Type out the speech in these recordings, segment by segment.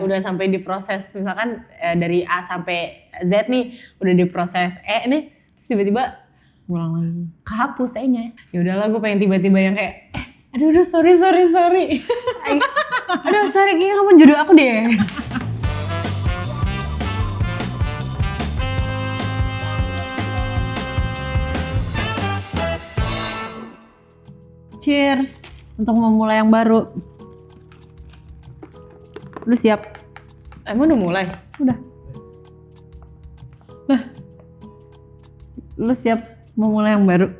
udah sampai di proses misalkan dari A sampai Z nih udah di proses E nih, terus tiba-tiba ngulang lagi. kehapus E-nya. Ya udahlah, gue pengen tiba-tiba yang kayak aduh sorry. Aduh sorry, kayaknya kamu jodoh aku deh. Cheers untuk memulai yang baru. Lu siap? Emang udah mulai? Udah. Lu siap memulai yang baru?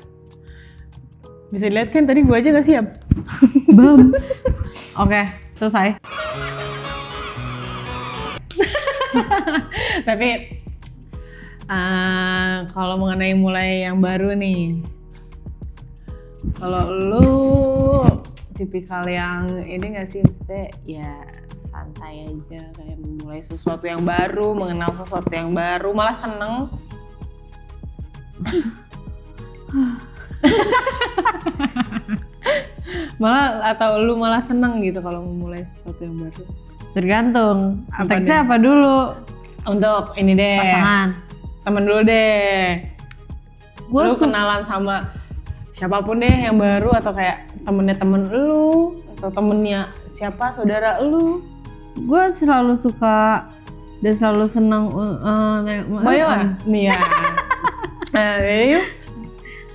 Bisa dilihat kan tadi gue aja gak siap. Bam. Oke, selesai. Tapi kalau mengenai mulai yang baru nih, kalau lu tipikal yang ini gak sih, maksudnya ya santai aja kayak memulai sesuatu yang baru, mengenal sesuatu yang baru, malah seneng. Atau lu malah seneng gitu kalau memulai sesuatu yang baru? Tergantung. Apa Konteksnya apa dulu? Untuk ini deh, Pasangan. temen dulu deh. Lu kenalan sama siapapun deh yang baru, atau kayak temennya temen lu, atau temennya siapa, saudara lu. Gue selalu suka dan selalu senang Bayolah nih ya. Yuk.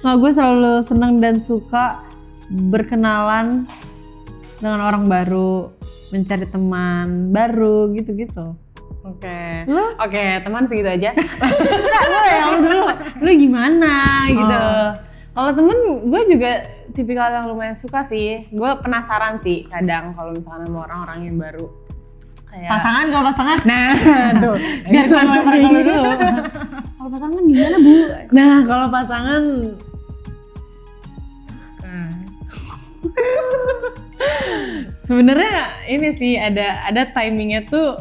Nah, gue selalu senang dan suka berkenalan dengan orang baru, mencari teman baru gitu-gitu. Oke, teman segitu aja. Gue yang dulu, lu gimana gitu. Kalau temen, gue juga tipikal yang lumayan suka sih. Gue penasaran sih kadang kalau misalkan sama orang-orang yang baru. Kayak... Kalau pasangan. Nah, tuh. Biar gue lempar dulu. Kalau pasangan gimana, Bu? Nah, kalau pasangan... Sebenarnya ini sih ada timingnya tuh.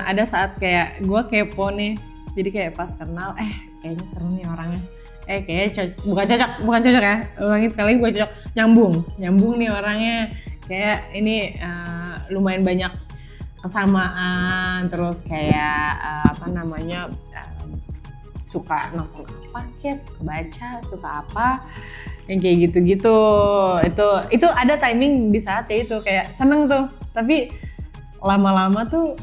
Ada saat kayak gue kepo nih. Jadi kayak pas kenal, kayaknya seru nih orangnya. Kayaknya bukan cocok ya. Ulangi sekali, gue cocok, nyambung nih orangnya. Kayak ini lumayan banyak kesamaan, terus kayak suka nonton apa, kayak suka baca, suka apa, yang kayak gitu-gitu. Itu ada timing di saat itu kayak seneng tuh, tapi lama-lama tuh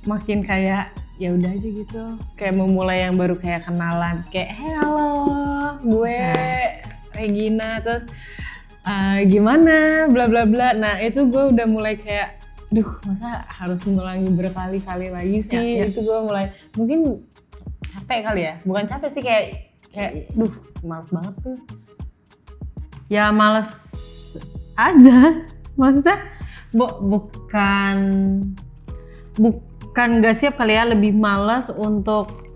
makin kayak ya udah aja gitu, kayak memulai yang baru, kayak kenalan, terus kayak halo, gue Regina, terus gimana, bla bla bla. Nah itu gue udah mulai kayak, masa harus ngulangi berkali-kali lagi sih. Itu gue mulai mungkin capek kali ya, bukan capek sih, kayak males banget tuh. Ya males aja, maksudnya bukan gak siap kali ya, lebih males untuk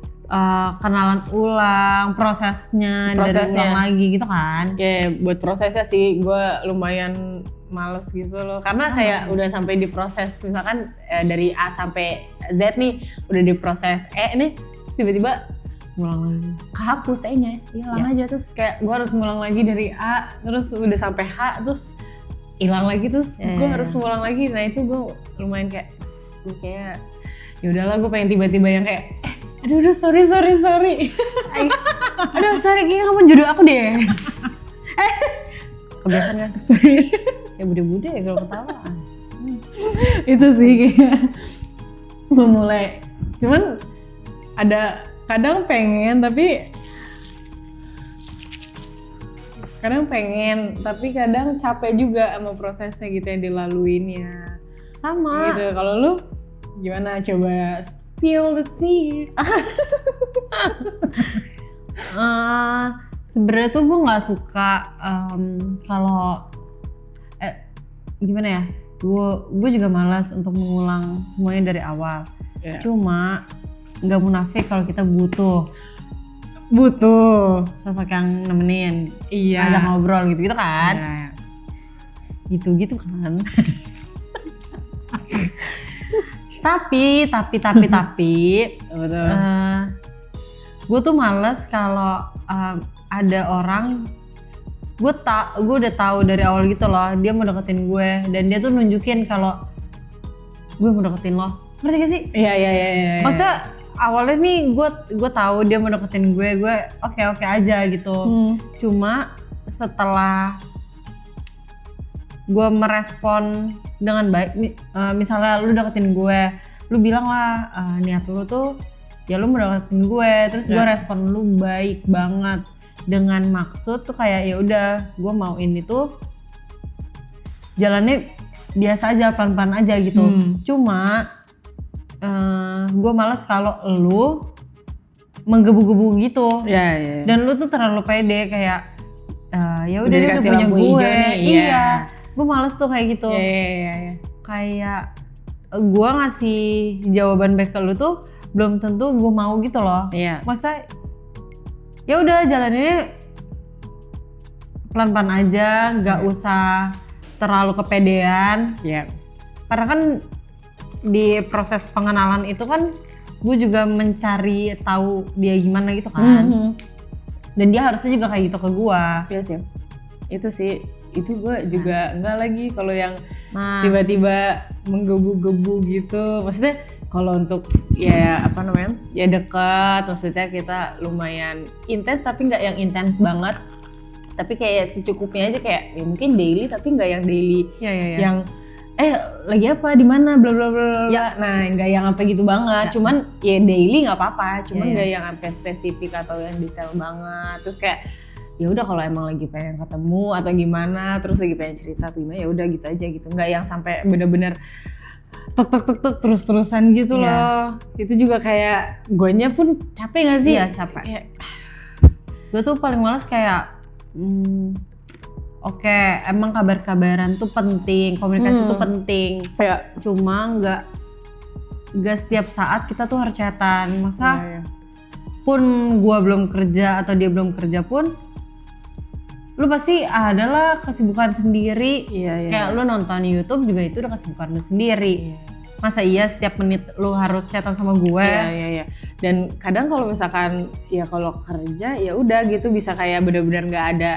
kenalan ulang, prosesnya dari ulang lagi gitu kan. Ya buat prosesnya sih gue lumayan males gitu loh, karena kayak udah sampai di proses misalkan dari A sampai Z nih udah di proses E nih, terus tiba-tiba ngulang lagi, kehapus E-nya, hilang aja, terus kayak gue harus ngulang lagi dari A, terus udah sampai H, terus hilang lagi, terus gue harus ngulang lagi. Nah itu gue lumayan kayak ya udahlah, gue pengen tiba-tiba yang kayak aduh sorry. Aduh sorry, kayaknya kamu jodoh aku deh. Kebiasaan kan? Sorry. Kayak bude-bude ya kalau ketawa. Itu sih kayak memulai, cuman ada kadang pengen kadang capek juga sama prosesnya gitu yang dilaluinnya. Sama. Gitu. Kalau lu gimana, coba spill the tea. Sebenarnya tuh gue nggak suka kalau gimana ya, gue juga malas untuk mengulang semuanya dari awal. Cuma nggak munafik kalau kita butuh sosok yang nemenin, ajak ngobrol gitu kan. Gitu kan. tapi gue tuh males kalau ada orang, gue udah tahu dari awal gitu loh, dia mau deketin gue dan dia tuh nunjukin kalau gue mau deketin lo. Ngerti gak sih? Iya. Maksudnya awalnya nih gue tahu dia mau deketin gue oke aja gitu. Cuma setelah gue merespon dengan baik, misalnya lu deketin gue, lu bilang lah niat lu tuh ya lu mau deketin gue, terus gue respon lu baik banget dengan maksud tuh kayak ya udah gue mau ini tuh jalannya biasa aja, pelan-pelan aja gitu. Cuma gue malas kalau lu menggebu-gebu gitu. Iya. Dan lu tuh terlalu pede kayak ya udah dia udah dikasih punya lampu gue. hijau nih, Iya. Gue males tuh kayak gitu. Iya. Kayak gue ngasih jawaban baik ke lu tuh belum tentu gue mau gitu loh. Iya. Masa ya udah jalaninnya pelan-pelan aja, nggak usah terlalu kepedean. Iya. Karena kan di proses pengenalan itu kan gue juga mencari tahu dia gimana gitu kan. Dan dia harusnya juga kayak gitu ke gue. Iya sih. Itu sih, itu gue juga enggak lagi kalau yang Nah, tiba-tiba menggebu-gebu gitu. Maksudnya kalau untuk ya apa namanya, ya dekat, maksudnya kita lumayan intens tapi nggak yang intens banget. Tapi kayak secukupnya aja, kayak ya mungkin daily tapi nggak yang daily ya. yang lagi apa di mana bla bla bla. Ya. Nah nggak yang sampai gitu banget. Cuman ya daily nggak apa-apa. Cuman Ya. nggak yang sampai spesifik atau yang detail banget. Terus kayak ya udah kalau emang lagi pengen ketemu atau gimana, terus lagi pengen cerita atau gimana, ya udah gitu aja gitu. Nggak yang sampai bener-bener tok terus-terusan gitu loh. Itu juga kayak guanya pun capek nggak sih? Iya capek. Kayak, Gue tuh paling males kayak oke, emang kabar-kabaran tuh penting, komunikasi tuh penting. kayak Cuma nggak setiap saat kita tuh harus chatan. Masa pun gua belum kerja atau dia belum kerja pun, lu pasti adalah kesibukan sendiri. Iya. Kayak lu nonton YouTube juga itu udah kesibukan lu sendiri. Masa iya setiap menit lu harus chatan sama gue? Iya. Dan kadang kalau misalkan ya kalau kerja ya udah gitu bisa kayak benar-benar nggak ada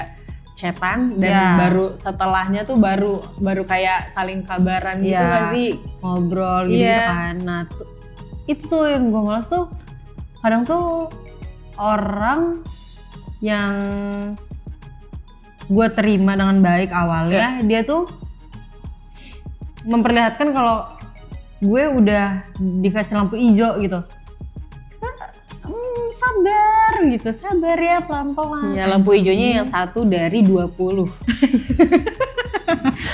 chatan dan Ya. baru setelahnya tuh baru kayak saling kabaran gitu Ya. nggak sih? Ngobrol gitu, Iya. kan. Nah itu tuh yang gue males tuh, kadang tuh orang yang gue terima dengan baik awalnya, dia tuh memperlihatkan kalau gue udah dikasih lampu hijau gitu. Sabar ya, pelan-pelan. Ya lampu hijaunya yang 1 dari 20.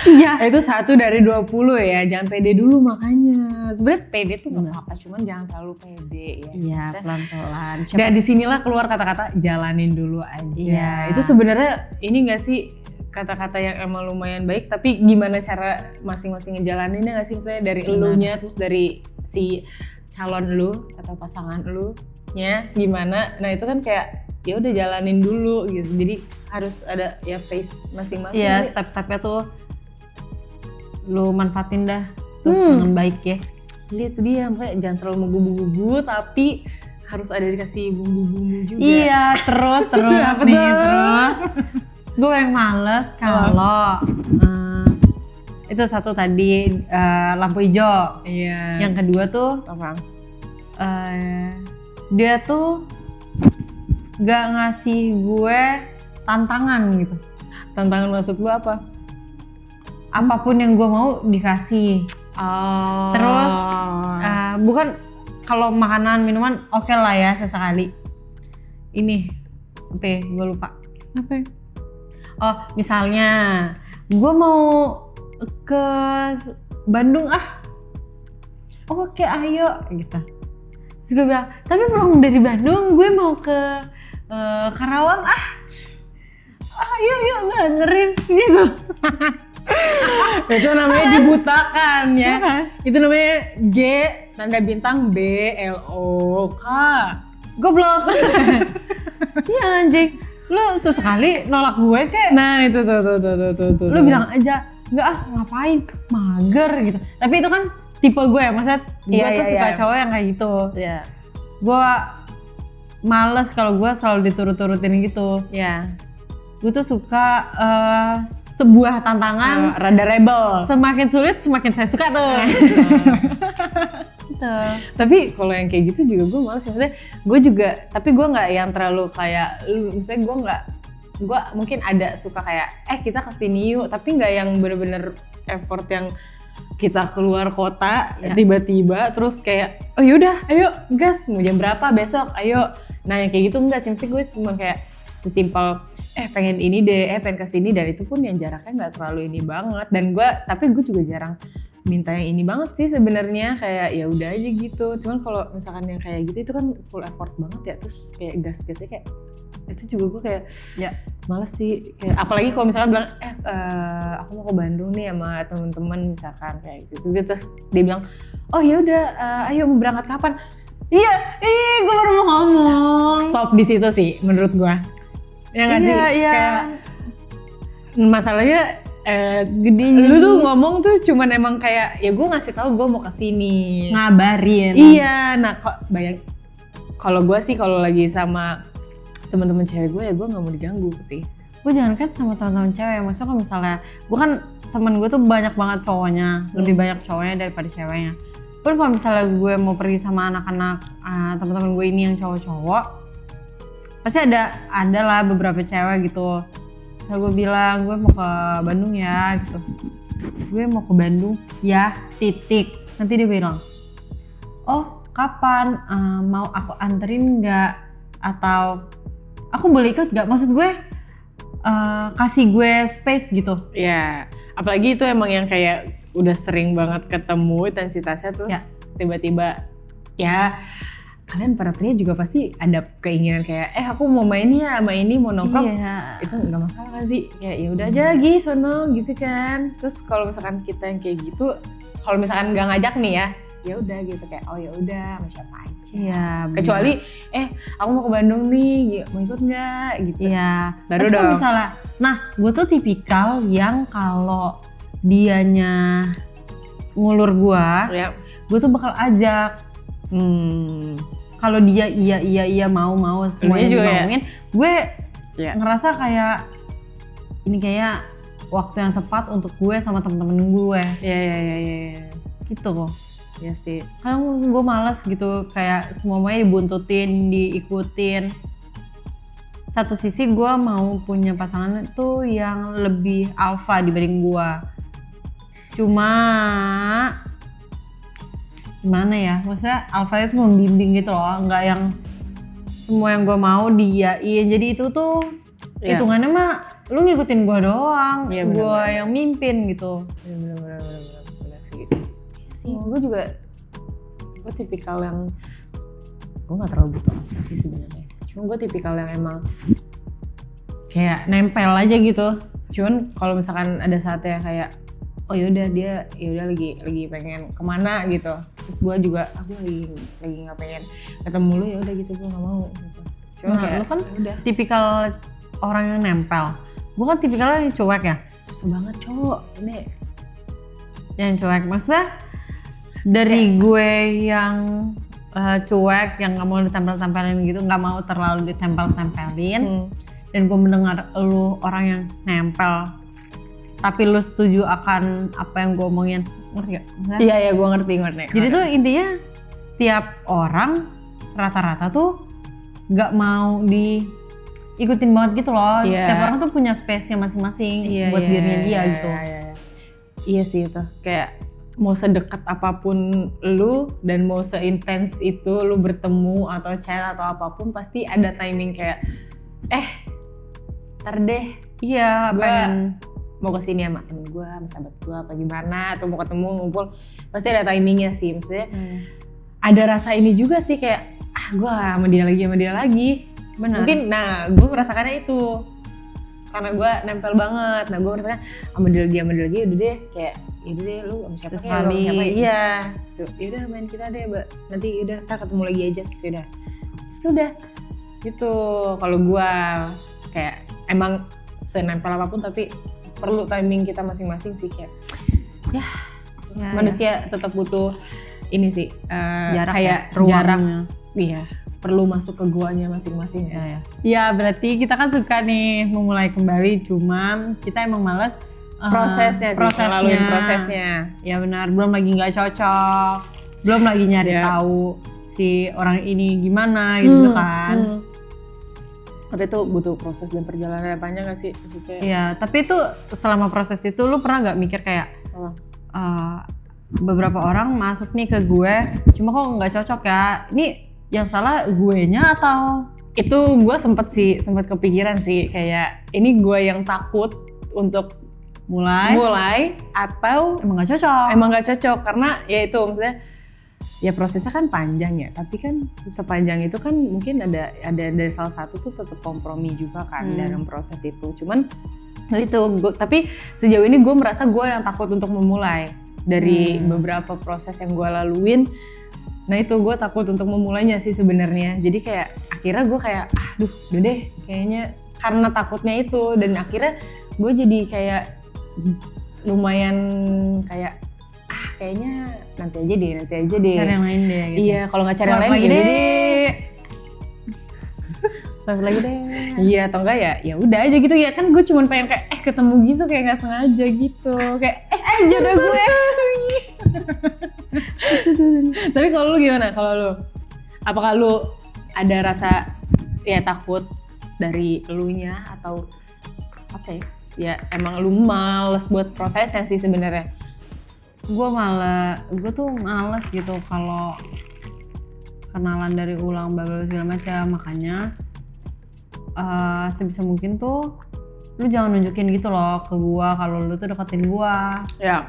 Iya. Itu 1 dari 20 ya, jangan pede dulu makanya. Sebenarnya pede tuh nggak apa-apa, cuman jangan terlalu pede ya. Iya, Maksudnya, pelan-pelan. dan disinilah keluar kata-kata jalanin dulu aja. Iya. Itu sebenarnya ini nggak sih kata-kata yang emang lumayan baik, tapi gimana cara masing-masing ngejalaninnya nggak sih? Misalnya dari elunya, terus dari si calon lu atau pasangan lu nya gimana? Nah itu kan kayak ya udah jalanin dulu gitu. Jadi harus ada ya face masing-masing. Iya, gitu. step-stepnya tuh lu manfaatin dah tuh dengan baik ya. Dia itu dia, makanya jangan terlalu menggubu-gubu tapi harus ada dikasih bumbu-bumbu juga. Iya, terus Apa nih, tuh? terus. Gue yang males kalau itu satu tadi lampu hijau. Iya. Yang kedua tuh apa? dia tuh gak ngasih gue tantangan gitu. Tantangan maksud lu apa? Apapun yang gue mau dikasih. Oh. Terus bukan kalau makanan minuman oke lah ya sesekali. Ini apa ya? Gue lupa. Apa? Oh misalnya gue mau ke Bandung oke ayo gitu. Terus gue bilang tapi pulang dari Bandung gue mau ke Karawang yuk gue dengerin gitu. Itu namanya dibutakan ya. Bukan. Itu namanya G tanda bintang B L O K. Goblok. Iya anjing, lu sesekali nolak gue kayak Nah itu tuh. lu bilang aja enggak ngapain, mager gitu. Tapi itu kan tipe gue ya, maksudnya gue Iya, tuh iya, suka iya. cowok yang kayak gitu. Iya. Gue males kalau gue selalu diturut-turutin gitu. Ya. gue tuh suka sebuah tantangan rada rebel. semakin sulit semakin saya suka tuh. Gitu. Tapi kalau yang kayak gitu juga gue males, maksudnya gue juga, tapi gue nggak yang terlalu kayak lu, misalnya gue mungkin ada suka kayak kita kesini yuk, tapi nggak yang bener-bener effort yang kita keluar kota tiba-tiba terus kayak oh yaudah ayo gas mau jam berapa besok ayo. Nah yang kayak gitu enggak sih, mesti gue cuma kayak sesimpel pengen ini deh, pengen kesini, dan itu pun yang jaraknya nggak terlalu ini banget. Dan tapi gue juga jarang minta yang ini banget sih sebenarnya, kayak ya udah aja gitu. Cuman kalau misalkan yang kayak gitu itu kan full effort banget ya, terus kayak gas-gasnya kayak itu juga gue kayak ya males sih. Kayak apalagi kalau misalkan bilang aku mau ke Bandung nih sama teman-teman misalkan kayak gitu, terus dia bilang oh ya udah ayo mau berangkat kapan? Iya, gue baru mau ngomong. Stop di situ sih menurut gue. Ya nggak sih? Iya. Kayak masalahnya gede. Lu tuh ngomong tuh cuman emang kayak ya gue ngasih tahu gue mau kesini, ngabarin. Iya, nah kok bayang kalau gue sih kalau lagi sama teman-teman cewek gue ya gue nggak mau diganggu sih. Gue jangan kan sama teman-teman cewek, maksudnya kalau misalnya gue kan teman gue tuh banyak banget cowoknya, lebih banyak cowoknya daripada ceweknya. Pun kalau misalnya gue mau pergi sama anak-anak teman-teman gue ini yang cowok-cowok, pasti ada lah beberapa cewek gitu. Misalnya gue bilang gue mau ke Bandung ya gitu, gue mau ke Bandung ya titik. Nanti dia bilang oh kapan, mau aku anterin nggak, atau aku boleh ikut nggak, maksud gue kasih gue space gitu. Ya apalagi itu emang yang kayak udah sering banget ketemu intensitasnya, terus tiba-tiba ya kalian para pria juga pasti ada keinginan kayak aku mau main ya sama ini, mau nongkrong. Iya. Itu nggak masalah kan sih, kayak ya udah aja lagi sono gitu kan. Terus kalau misalkan kita yang kayak gitu, kalau misalkan nggak ngajak nih ya udah gitu kayak oh ya udah sama siapa aja. Iya. Kecuali aku mau ke Bandung nih, mau ikut nggak gitu. Iya. Baru terus dong. Misalnya, nah gue tuh tipikal yang kalau dianya ngulur gue tuh bakal ajak. Kalau dia iya mau semuanya juga dimauin, gue ya. ngerasa kayak ini kayak waktu yang tepat untuk gue sama temen-temen gue. Iya. Gitu kok. Ya sih. Kadang gue males gitu kayak semuanya dibuntutin, diikutin. Satu sisi gue mau punya pasangan itu yang lebih alpha dibanding gue. Cuma gimana ya, maksudnya alpha itu membimbing gitu loh, nggak yang semua yang gue mau diiyain. Jadi itu tuh hitungannya mah lu ngikutin gue doang, gue yang mimpin gitu. Bener sih. Iya sih, gue tipikal yang gue nggak terlalu butuh apa sih sebenarnya. Cuma gue tipikal yang emang kayak nempel aja gitu. Cuman kalau misalkan ada saatnya kayak oh yaudah dia yaudah lagi pengen kemana gitu, terus gue juga aku lagi nggak pengen ketemu lu, ya udah gitu gue nggak mau gitu. Cuma kayak lu kan udah tipikal orang yang nempel, gue kan tipikalnya yang cuek ya. Susah banget cowok ini yang cuek, maksudnya dari gue yang cuek yang nggak mau ditempel-tempelin gitu, nggak mau terlalu ditempel-tempelin. Dan gue mendengar lu orang yang nempel tapi lu setuju akan apa yang gue omongin, ngerti gak? Iya gue ngerti. Jadi tuh intinya setiap orang rata-rata tuh gak mau diikutin banget gitu loh. Setiap orang tuh punya space-nya masing-masing buat dirinya dia gitu. Iya sih itu, kayak mau sedekat apapun lu dan mau seintens itu lu bertemu atau chat atau apapun, pasti ada timing kayak ntar deh pengen mau kesini sama temen gue, sama sahabat gue apa gimana, atau mau ketemu ngumpul, pasti ada timingnya sih. Maksudnya ada rasa ini juga sih kayak gue sama dia lagi. Benar. Mungkin gue merasakannya itu karena gue nempel banget. Nah gue merasakan sama dia lagi udah deh kayak yaudah deh lu sama siapa siapa iya tuh yaudah main kita deh nanti yaudah kita ketemu lagi aja sudah itu udah gitu. Kalau gue kayak emang senempel apapun tapi perlu timing kita masing-masing sih, kayak manusia tetap butuh ini sih jarak kayak ruangnya. Iya perlu masuk ke guanya masing-masing sih. Ya berarti kita kan suka nih memulai kembali, cuman kita emang males Prosesnya sih, ngelaluin prosesnya. Ya benar, belum lagi nggak cocok, belum lagi nyari tahu si orang ini gimana gitu kan. Tapi itu butuh proses dan perjalanan yang panjang gak sih? Maksudnya? Iya, tapi itu selama proses itu lu pernah nggak mikir kayak beberapa orang masuk nih ke gue, cuma kok nggak cocok ya? Ini yang salah guenya atau? Itu gue sempet kepikiran sih, kayak ini gue yang takut untuk mulai atau Emang nggak cocok karena ya itu maksudnya ya prosesnya kan panjang ya, tapi kan sepanjang itu kan mungkin ada dari salah satu tuh tetap kompromi juga kan dalam proses itu. Cuman itu tapi sejauh ini gue merasa gue yang takut untuk memulai dari beberapa proses yang gue laluin. Nah itu gue takut untuk memulainya sih sebenarnya. Jadi kayak akhirnya gue kayak udah deh kayaknya, karena takutnya itu, dan akhirnya gue jadi kayak lumayan kayak kayaknya nanti aja deh. Cari yang lain deh gitu. Iya, kalau nggak cari yang lain lagi gini deh. Swipe lagi deh. Iya, atau enggak ya udah aja gitu ya, kan gue cuma pengen kayak ketemu gitu, kayak nggak sengaja gitu, kayak jodoh gue. Tapi kalau lu gimana? Kalau lu, apakah lu ada rasa ya takut dari elunya atau apa ya? Ya emang lu males buat prosesnya sih sebenarnya. Gue tuh males gitu kalau kenalan dari ulang babel segala macam. Makanya sebisa mungkin tuh lu jangan nunjukin gitu loh ke gue kalau lu tuh deketin gue. Ya.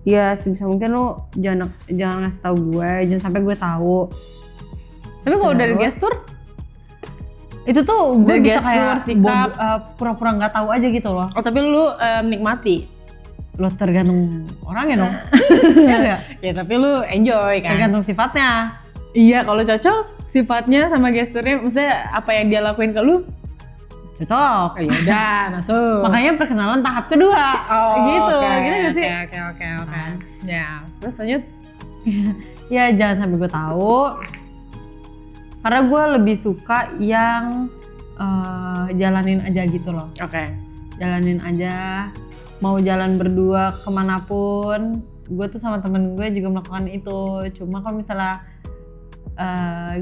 Ya sebisa mungkin lu jangan ngasih tahu gue, jangan sampai gue tahu. Tapi kalau dari gestur itu tuh gue bisa gestur, kayak sikap, pura-pura nggak tahu aja gitu loh. Oh tapi lu menikmati. Lo tergantung orangnya dong. Iya nggak? Ya tapi lu enjoy kan. Tergantung sifatnya. Iya, kalau cocok sifatnya sama gesturnya, maksudnya apa yang dia lakuin ke lu Cocok. ya udah masuk. Makanya perkenalan tahap kedua. Gitu. Gitu gak sih? Oke. Ya, terus lanjut. Ya jangan sampai gue tahu. Karena gue lebih suka yang jalanin aja gitu loh. Oke. Jalanin aja. Mau jalan berdua kemanapun, gue tuh sama temen gue juga melakukan itu. Cuma kalau misalnya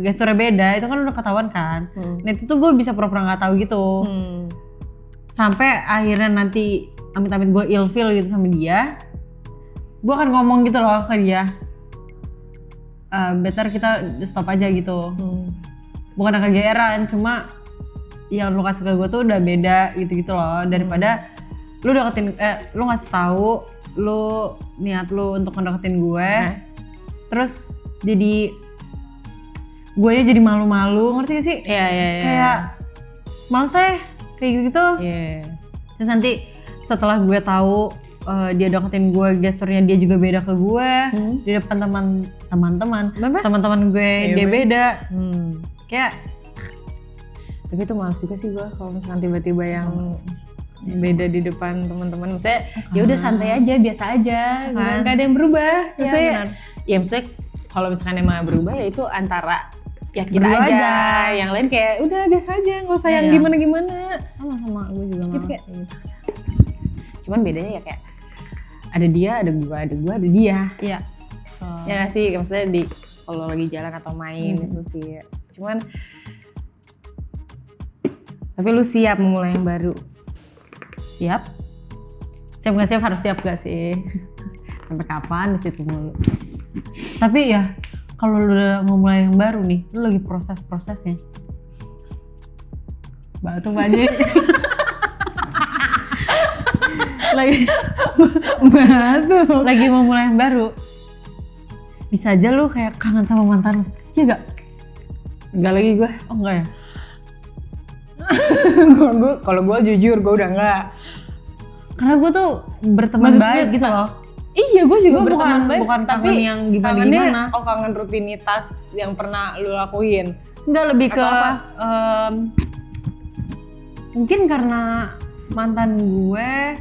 gesturnya beda, itu kan udah ketahuan kan. Nah itu tuh gue bisa pura-pura nggak tahu gitu. Sampai akhirnya nanti amit-amit gue ilfeel gitu sama dia, gue akan ngomong gitu loh ke dia, better kita stop aja gitu. Bukan kegeeran, cuma yang lu kasih ke gue tuh udah beda gitu-gitu loh, daripada lu deketin, lu ngasih tahu lu niat lu untuk ngedeketin gue, terus jadi gue jadi malu-malu, ngerti gak sih? Iya. Kayak males deh kayak gitu. Iya. Terus nanti setelah gue tahu dia deketin gue, gesturnya dia juga beda ke gue di depan teman-teman gue, dia beda. Kayak tapi itu males juga sih gue kalau misalkan tiba-tiba yang beda di depan teman-teman. Maksudnya ya udah santai aja, biasa aja, nggak ada yang berubah. Maksudnya ya maksudnya kalau misalkan emang berubah ya itu antara ya kita berdua aja. Yang lain kayak udah biasa aja, nggak usah yang gimana-gimana. sama gue juga Gitu, malas kayak, gitu. Cuman bedanya ya kayak ada dia, ada gue, ada dia. Iya. Ya nggak sih, maksudnya di kalau lagi jalan atau main itu sih. Cuman tapi lu siap memulai yang baru? Siap nggak siap, harus siap gak sih? Sampai kapan di situ mulu. Tapi ya kalau lu udah mau mulai yang baru nih, lu lagi prosesnya. Batu Panji. lagi mau mulai yang baru. Bisa aja lu kayak kangen sama mantan lu. Iya gak? Enggak lagi gue. Oh enggak ya? gue kalau gue jujur gue udah enggak. Karena gue tuh berteman baik gitu loh. Iya, gue juga Gua berteman baik. bukan tapi kangen yang gimana. Oh, kangen rutinitas yang pernah lu lakuin. Enggak, lebih Atau ke apa? Mungkin karena mantan gue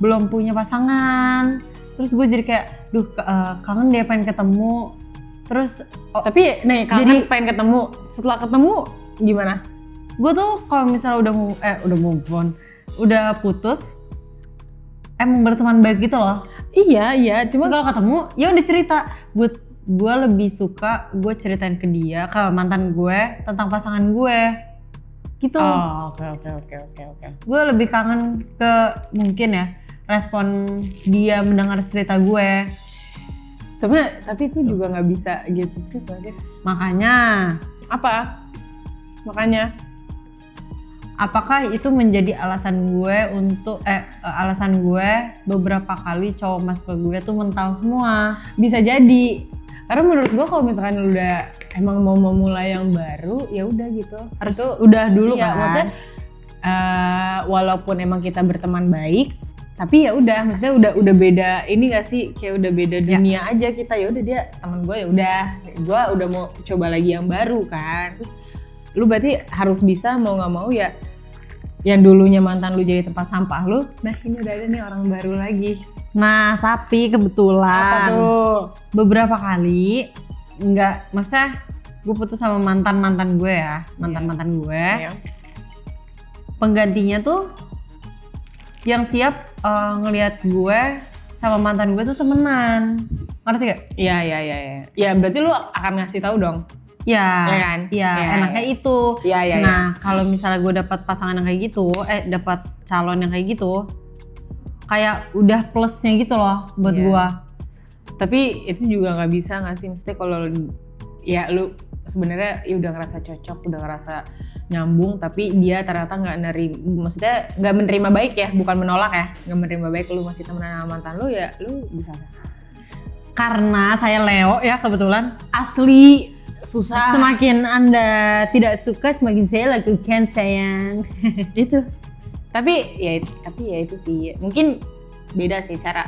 belum punya pasangan. Terus gue jadi kayak, kangen deh pengen ketemu. Terus Tapi nih kangen pengen ketemu. Setelah ketemu gimana? gue tuh kalau misalnya udah move on, udah putus, emang berteman baik gitu loh. Iya, cuma Terus kalau ketemu ya udah cerita. Gue lebih suka gue ceritain ke dia, ke mantan gue tentang pasangan gue gitu. Oh, oke. Gue lebih kangen ke mungkin ya respon dia mendengar cerita gue. Tapi itu juga nggak bisa gitu terus nggak sih? Makanya Makanya apakah itu menjadi alasan gue alasan gue beberapa kali cowok masuk ke gue tuh mental semua? bisa jadi. Karena menurut gue kalau misalkan lu udah emang mau memulai yang baru, ya udah gitu. Harus udah dulu iya, kan. Maksudnya walaupun emang kita berteman baik, tapi ya udah, maksudnya udah beda ini gak sih, kayak udah beda dunia aja kita. Ya udah dia teman gue, ya udah mau coba lagi yang baru kan. Terus lu berarti harus bisa mau nggak mau ya, yang dulunya mantan lu jadi tempat sampah lu, nah ini udah ada nih orang baru lagi. Nah tapi kebetulan Apa tuh? beberapa kali maksudnya gue putus sama mantan gue ya, mantan gue. Iya. Penggantinya tuh yang siap ngelihat gue sama mantan gue tuh temenan, ngerti gak? Iya. Ya berarti lu akan ngasih tahu dong. Ya, Iya kan? ya Iya, enaknya itu. Iya. Nah kalau misalnya gue dapat pasangan yang kayak gitu, dapat calon yang kayak gitu, kayak udah plusnya gitu loh buat Iya. gue. Tapi itu juga nggak bisa nggak sih, mesti kalau ya lu sebenarnya ya udah ngerasa cocok, udah ngerasa nyambung, tapi dia ternyata maksudnya nggak menerima baik ya, bukan menolak ya, nggak menerima baik lu masih temenan sama mantan lu, ya lu bisa. Karena saya Leo ya kebetulan. Asli susah. Semakin Anda tidak suka, semakin saya lakukan sayang. Itu. Tapi ya itu sih, mungkin beda sih cara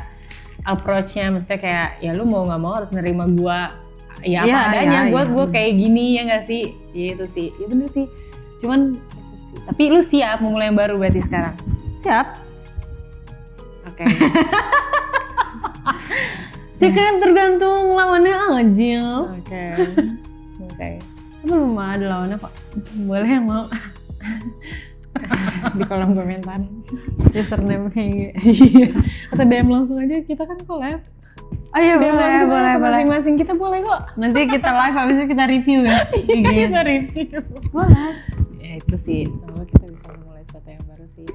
approach-nya, mesti kayak ya lu mau nggak mau harus nerima gua ya apa adanya, gua kayak gini ya nggak sih, ya itu sih, ya bener sih, cuman itu sih. Tapi lu siap memulai yang baru berarti sekarang? Siap. Oke. Sih kan tergantung lawannya aja. Oke. Tapi belum ada lawannya kok. Boleh yang mau. Di kolom komentar. Username kayak gitu. Iya. Atau DM langsung aja, kita kan collab. Ayo DM langsung boleh. masing-masing kita boleh kok. Nanti kita live habis itu kita review ya. Kita review. Boleh. Ya itu sih, semoga kita bisa memulai sesuatu yang baru sih.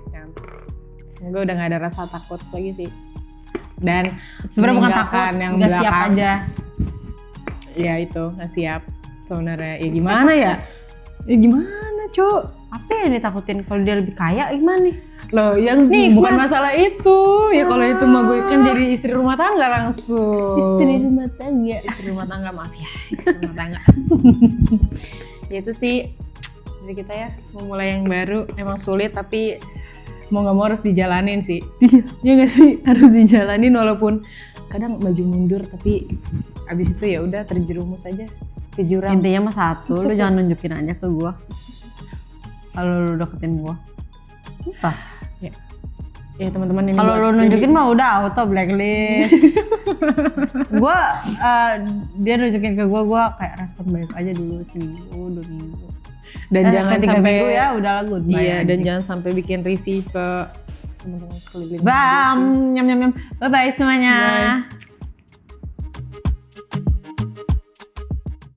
Semoga udah gak ada rasa takut lagi sih. Dan sebenarnya bukan takut, yang nggak siap belakang. aja. Ya itu, nggak siap sebenarnya. Ya gimana ya? Ya gimana, Cuk? Apa yang ditakutin kalau dia lebih kaya gimana nih? Loh, yang Nikmat. bukan masalah itu. Ya kalau itu mah gue kan jadi istri rumah tangga langsung. Istri rumah tangga. Istri rumah tangga, maaf ya. Istri rumah tangga. Ya itu sih. Jadi kita ya memulai yang baru emang sulit, tapi mau nggak mau harus dijalanin sih. Iya nggak sih, harus dijalanin walaupun kadang maju mundur, tapi abis itu ya udah terjerumus aja ke jurang. Intinya mah satu, lu Maksudnya? jangan nunjukin aja ke gua kalau lu deketin gua. Apa? Ya teman-teman ini Kalau buat- lu nunjukin mah udah auto blacklist. Gua dia nunjukin ke gua kayak respon baik aja dulu seminggu, 2 minggu. dan jangan 3 sampai minggu ya udahlah goodbye. iya, aja. dan jangan sampai bikin risih ke teman-teman sekeliling. Bam, nyam. Bye bye semuanya. Bye.